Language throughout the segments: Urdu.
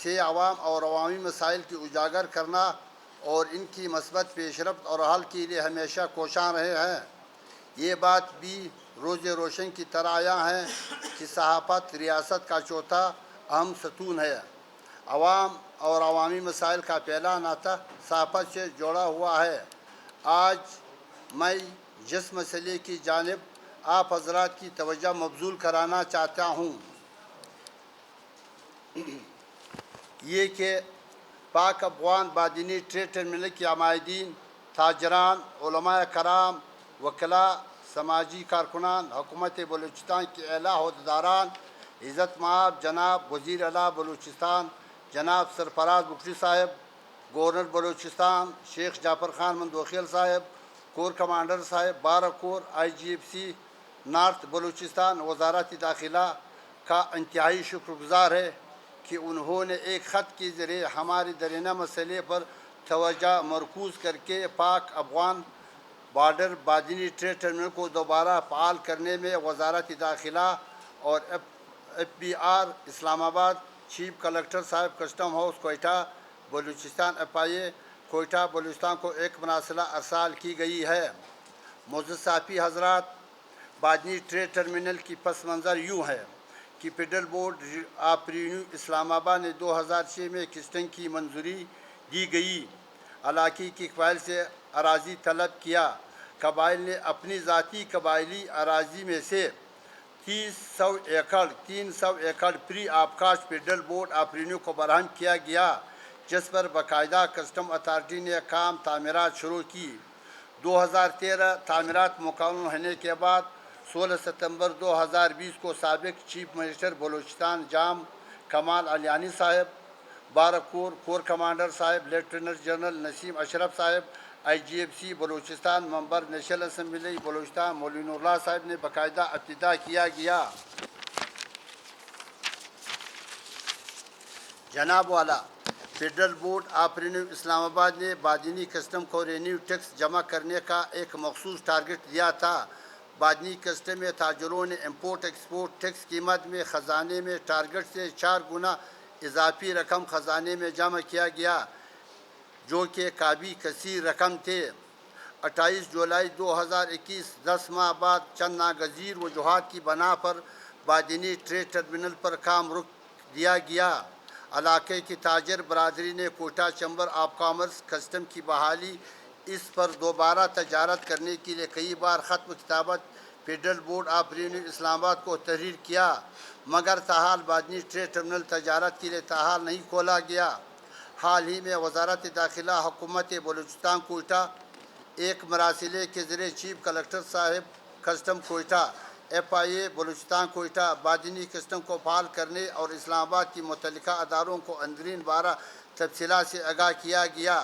سے عوام اور عوامی مسائل کی اجاگر کرنا اور ان کی مثبت پیش رفت اور حل کے لیے ہمیشہ کوشاں رہے ہیں۔ یہ بات بھی روز روشن کی طرح عیاں ہے کہ صحافت ریاست کا چوتھا اہم ستون ہے۔ عوام اور عوامی مسائل کا پہلا ناطہ صحافت سے جڑا ہوا ہے۔ آج میں جس مسئلے کی جانب آپ حضرات کی توجہ مبذول کرانا چاہتا ہوں یہ کہ پاک افغان بادینی ٹریڈ ٹرمینل کے عمائدین، تاجران، علماء کرام، وکلاء، سماجی کارکنان، حکومت بلوچستان کے اعلیٰ عہدیداران، عزت مآب جناب وزیر اعلیٰ بلوچستان جناب سرفراز بگٹی صاحب، گورنر بلوچستان شیخ جعفر خان مندوخیل صاحب، کور کمانڈر صاحب، بارہ کور، آئی جی ایف سی نارتھ بلوچستان، وزارت داخلہ کا انتہائی شکر گزار ہے کہ انہوں نے ایک خط کے ذریعے ہمارے درینہ مسئلے پر توجہ مرکوز کر کے Pak Afghan border Badini trade terminal کو دوبارہ فعال کرنے میں وزارت داخلہ اور F B R Islamabad, chief collector صاحب custom house Quetta Balochistan F I A Quetta Balochistan کو ایک مراسلہ ارسال کی گئی ہے۔ معزز صحافی حضرات، بادینی ٹریڈ ٹرمینل کی پس منظر یوں ہے کہ فیڈرل بورڈ آف ریونیو اسلام آباد نے 2006 میں کسٹنگ کی منظوری دی گئی۔ علاقے کے قبائل سے اراضی طلب کیا۔ قبائل نے اپنی ذاتی قبائلی اراضی میں سے 300 ایکڑ پری آبکاش فیڈرل بورڈ آف ریونیو کو برہم کیا گیا، جس پر باقاعدہ کسٹم اتھارٹی نے کام تعمیرات شروع کی۔ 2013 تعمیرات مکمل ہونے کے بعد 16 ستمبر 2020 کو سابق چیف منسٹر بلوچستان جام کمال علیانی صاحب، بارہ کور کمانڈر صاحب لیفٹیننٹ جنرل نسیم اشرف صاحب، آئی جی ایف سی بلوچستان ممبر نیشنل اسمبلی بلوچستان مولوی نور اللہ صاحب نے باقاعدہ افتتاح کیا گیا۔ جناب والا، فیڈرل بورڈ آف ریونیو اسلام آباد نے بادینی کسٹم کو ریونیو ٹیکس جمع کرنے کا ایک مخصوص ٹارگٹ دیا تھا۔ بادینی کسٹم میں تاجروں نے امپورٹ ایکسپورٹ ٹیکس قیمت میں خزانے میں ٹارگٹ سے 4 گنا اضافی رقم خزانے میں جمع کیا گیا، جو کہ کافی کثیر رقم تھے۔ 28 جولائی 2021 10 ماہ بعد چند ناگزیر وجوہات کی بنا پر بادینی ٹریڈ ٹرمینل پر کام روک دیا گیا۔ علاقے کی تاجر برادری نے Quetta chamber of commerce custom کی بحالی اس پر دوبارہ تجارت کرنے کے لیے کئی بار خط و کتابت فیڈرل بورڈ آف ریونیو اسلام آباد کو تحریر کیا، مگر تاحال بادینی ٹریڈ ٹرمینل تجارت کے لیے تاحال نہیں کھولا گیا۔ حال ہی میں وزارت داخلہ حکومت بلوچستان کوئٹہ ایک مراسلے کے ذریعے چیف کلکٹر صاحب custom Quetta, F I a Balochistan Quetta Badini custom کو فعال کرنے اور اسلام آباد کی متعلقہ اداروں کو اندرین بارہ تفصیلات سے آگاہ کیا گیا۔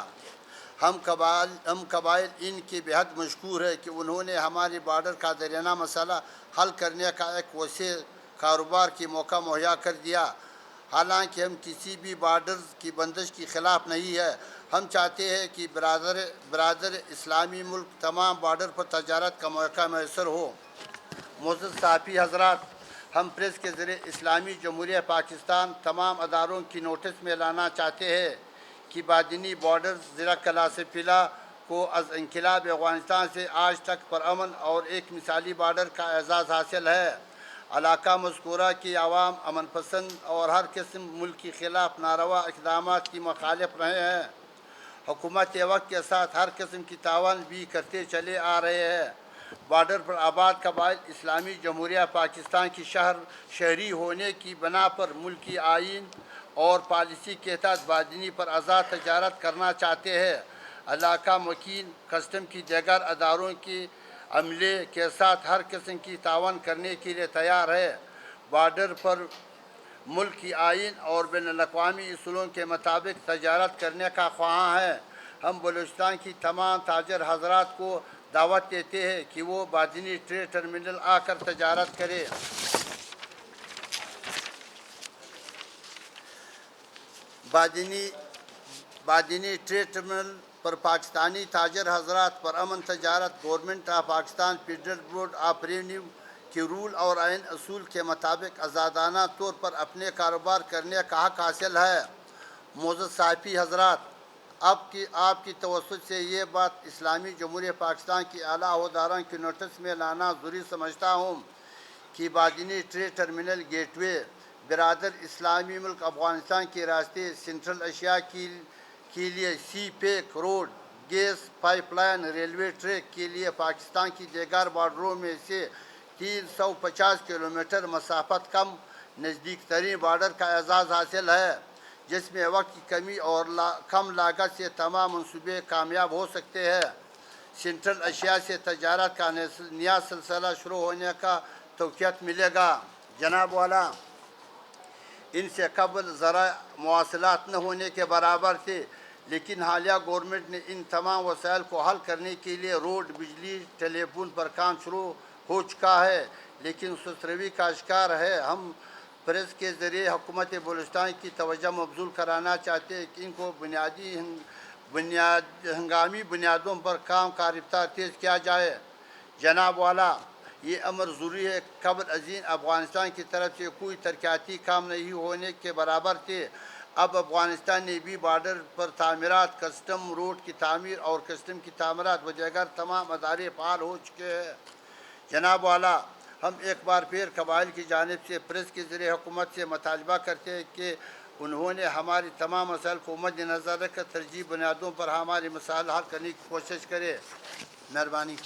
ہم قبائل ان کے بےحد مشکور ہے کہ انہوں نے ہمارے بارڈر کا درینہ مسئلہ حل کرنے کا ایک وسیع کاروبار کی موقع مہیا کر دیا۔ حالانکہ ہم کسی بھی بارڈر کی بندش کے خلاف نہیں ہے، ہم چاہتے ہیں کہ برادر اسلامی ملک تمام بارڈر پر تجارت کا موقع میسر ہو۔ معزز صحافی حضرات، ہم پریس کے ذریعے اسلامی جمہوریہ پاکستان تمام اداروں کی نوٹس میں لانا چاہتے ہیں کہ بادینی بارڈر ضلع کلاسپیلا کو از انقلاب افغانستان سے آج تک پرامن اور ایک مثالی بارڈر کا اعزاز حاصل ہے۔ علاقہ مذکورہ کی عوام امن پسند اور ہر قسم ملک کے خلاف ناروا اقدامات کی مخالف رہے ہیں۔ حکومت وقت کے ساتھ ہر قسم کی تعاون بھی کرتے چلے آ رہے ہیں۔ بارڈر پر آباد قبائل اسلامی جمہوریہ پاکستان کی شہری ہونے کی بنا پر ملکی آئین اور پالیسی کے تحت بادینی پر آزاد تجارت کرنا چاہتے ہیں۔ علاقہ مکین کسٹم کی دیگر اداروں کے عملے کے ساتھ ہر قسم کی تعاون کرنے کے لیے تیار ہے۔ بارڈر پر ملک کی آئین اور بین الاقوامی اصولوں کے مطابق تجارت کرنے کا خواہاں ہے۔ ہم بلوچستان کی تمام تاجر حضرات کو دعوت دیتے ہیں کہ وہ بادینی ٹریڈ ٹرمینل آ کر تجارت کریں۔ بادینی ٹریڈ ٹرمینل پر پاکستانی تاجر حضرات پر امن تجارت government of Pakistan federal board of revenue کے رول اور آئین اصول کے مطابق آزادانہ طور پر اپنے کاروبار کرنے کا حق حاصل ہے۔ معزز صحافی حضرات، آپ کی توسط سے یہ بات اسلامی جمہوریہ پاکستان کی اعلیٰ عہدیداران کے نوٹس میں لانا ضروری سمجھتا ہوں کہ باجنی ٹریڈ ٹرمینل گیٹ وے برادر اسلامی ملک افغانستان کے راستے سینٹرل ایشیا کے لیے CPEC road, gas pipeline, railway track کے لیے پاکستان کی دیگر بارڈروں میں سے 350 کلومیٹر مسافت کم نزدیک ترین بارڈر کا اعزاز حاصل ہے، جس میں وقت کی کمی اور کم لاگت سے تمام منصوبے کامیاب ہو سکتے ہیں۔ سینٹرل ایشیا سے تجارت کا نیا سلسلہ شروع ہونے کا توقیت ملے گا۔ جناب والا، ان سے قبل ذرائع مواصلات نہ ہونے کے برابر تھے، لیکن حالیہ گورنمنٹ نے ان تمام وسائل کو حل کرنے کے لیے روڈ، بجلی، ٹیلی فون پر کام شروع ہو چکا ہے، لیکن سست روی کا شکار ہے۔ ہم پریس کے ذریعے حکومت بلوچستان کی توجہ مبذول کرانا چاہتے ہیں کہ ان کو ہنگامی بنیادوں پر کام کا رابطہ تیز کیا جائے۔ جناب والا، یہ امر ضروری ہے۔ قبل ازیں افغانستان کی طرف سے کوئی ترقیاتی کام نہیں ہونے کے برابر تھے، اب افغانستان نے بھی بارڈر پر تعمیرات، کسٹم روڈ کی تعمیر اور کسٹم کی تعمیرات و دیگر تمام ادارے فعال ہو چکے ہیں۔ جناب والا، ہم ایک بار پھر قبائل کی جانب سے پریس کے ذریعے حکومت سے مطالبہ کرتے ہیں کہ انہوں نے ہماری تمام مسائل کو مد نظر رکھ کر ترجیحی بنیادوں پر ہماری مسائل حل کرنے کی کوشش کرے۔ مہربانی۔